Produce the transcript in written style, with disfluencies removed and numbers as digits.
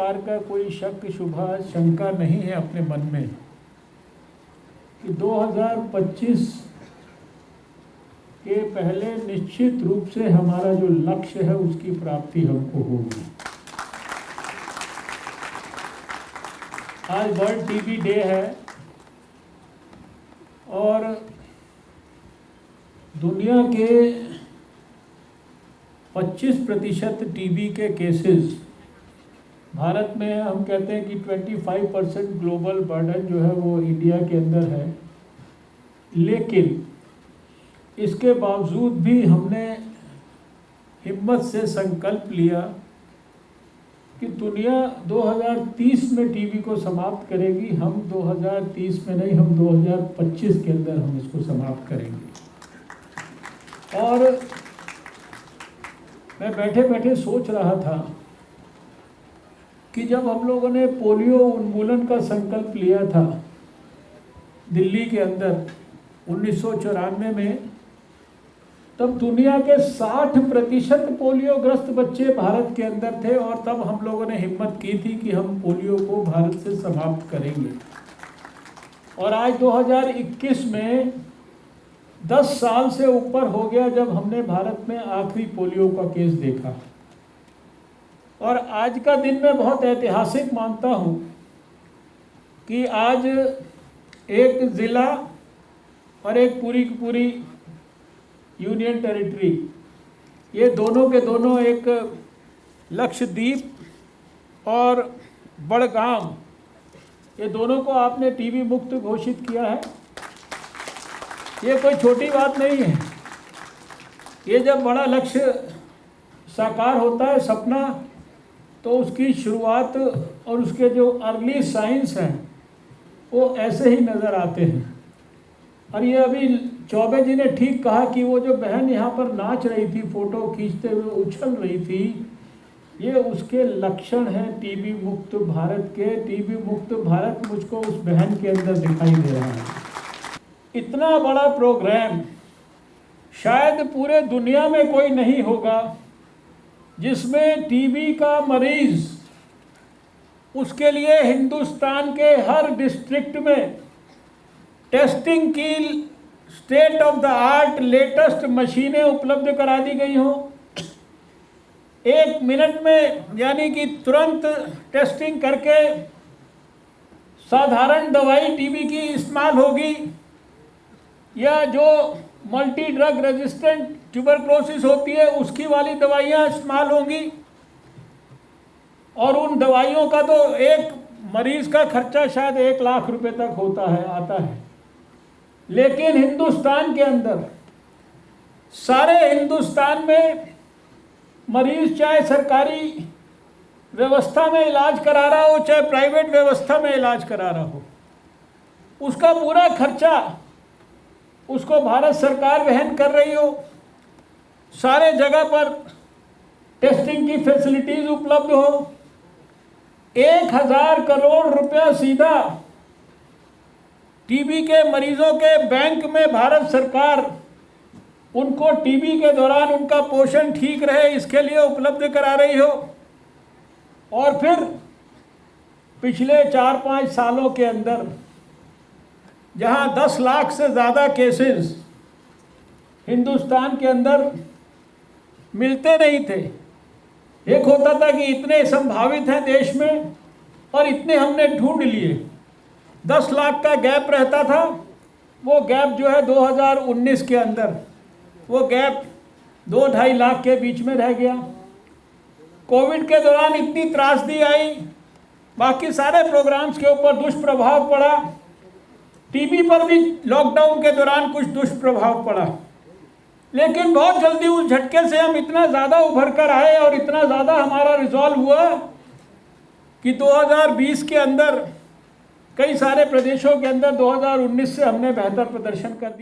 प्रकार का कोई शक शुबा शंका नहीं है अपने मन में कि 2025 के पहले निश्चित रूप से हमारा जो लक्ष्य है उसकी प्राप्ति हमको होगी। आज वर्ल्ड टीबी डे है और दुनिया के 25% टीबी के केसेस भारत में, हम कहते हैं कि 25% ग्लोबल बर्डन जो है वो इंडिया के अंदर है। लेकिन इसके बावजूद भी हमने हिम्मत से संकल्प लिया कि दुनिया 2030 में टीबी को समाप्त करेगी। हम 2030 में नहीं, हम 2025 के अंदर हम इसको समाप्त करेंगे। और मैं बैठे बैठे सोच रहा था कि जब हम लोगों ने पोलियो उन्मूलन का संकल्प लिया था दिल्ली के अंदर 1994 में, तब दुनिया के 60% पोलियोग्रस्त बच्चे भारत के अंदर थे और तब हम लोगों ने हिम्मत की थी कि हम पोलियो को भारत से समाप्त करेंगे। और आज 2021 में 10 साल से ऊपर हो गया जब हमने भारत में आखिरी पोलियो का केस देखा। और आज का दिन मैं बहुत ऐतिहासिक मानता हूँ कि आज एक ज़िला और एक पूरी की पूरी यूनियन टेरिटरी, ये दोनों के दोनों एक लक्षद्वीप और बड़गाम, ये दोनों को आपने टीबी मुक्त घोषित किया है। ये कोई छोटी बात नहीं है। ये जब बड़ा लक्ष्य साकार होता है सपना, तो उसकी शुरुआत और उसके जो अर्ली साइंस हैं वो ऐसे ही नज़र आते हैं। और ये अभी चौबे जी ने ठीक कहा कि वो जो बहन यहाँ पर नाच रही थी, फ़ोटो खींचते हुए उछल रही थी, ये उसके लक्षण हैं टीबी मुक्त भारत के। टीबी मुक्त भारत मुझको उस बहन के अंदर दिखाई दे रहा है। इतना बड़ा प्रोग्राम शायद पूरे दुनिया में कोई नहीं होगा जिसमें टीबी का मरीज़, उसके लिए हिंदुस्तान के हर डिस्ट्रिक्ट में टेस्टिंग की state of the art latest मशीनें उपलब्ध करा दी गई हों। 1 मिनट में यानी कि तुरंत टेस्टिंग करके साधारण दवाई टीबी की इस्तेमाल होगी, या जो मल्टी ड्रग रेजिस्टेंट ट्यूबरक्लोसिस होती है उसकी वाली दवाइयाँ इस्तेमाल होंगी। और उन दवाइयों का तो एक मरीज़ का खर्चा शायद 1 लाख रुपए तक आता है। लेकिन हिंदुस्तान के अंदर, सारे हिंदुस्तान में मरीज़ चाहे सरकारी व्यवस्था में इलाज करा रहा हो चाहे प्राइवेट व्यवस्था में इलाज करा रहा हो, उसका पूरा खर्चा उसको भारत सरकार वहन कर रही हो। सारे जगह पर टेस्टिंग की फैसिलिटीज़ उपलब्ध हो। 1000 करोड़ रुपया सीधा टीबी के मरीजों के बैंक में भारत सरकार उनको टीबी के दौरान उनका पोषण ठीक रहे इसके लिए उपलब्ध करा रही हो। और फिर पिछले 4-5 सालों के अंदर जहां 10 लाख से ज़्यादा केसेस हिंदुस्तान के अंदर मिलते नहीं थे, एक होता था कि इतने संभावित हैं देश में और इतने हमने ढूंढ लिए, 10 लाख का गैप रहता था। वो गैप जो है 2019 के अंदर वो गैप 2-2.5 लाख के बीच में रह गया। कोविड के दौरान इतनी त्रासदी आई, बाकी सारे प्रोग्राम्स के ऊपर दुष्प्रभाव पड़ा, टीबी पर भी लॉकडाउन के दौरान कुछ दुष्प्रभाव पड़ा। लेकिन बहुत जल्दी उस झटके से हम इतना ज़्यादा उभर कर आए और इतना ज़्यादा हमारा रिजॉल्व हुआ कि 2020 के अंदर कई सारे प्रदेशों के अंदर 2019 से हमने बेहतर प्रदर्शन कर दिया।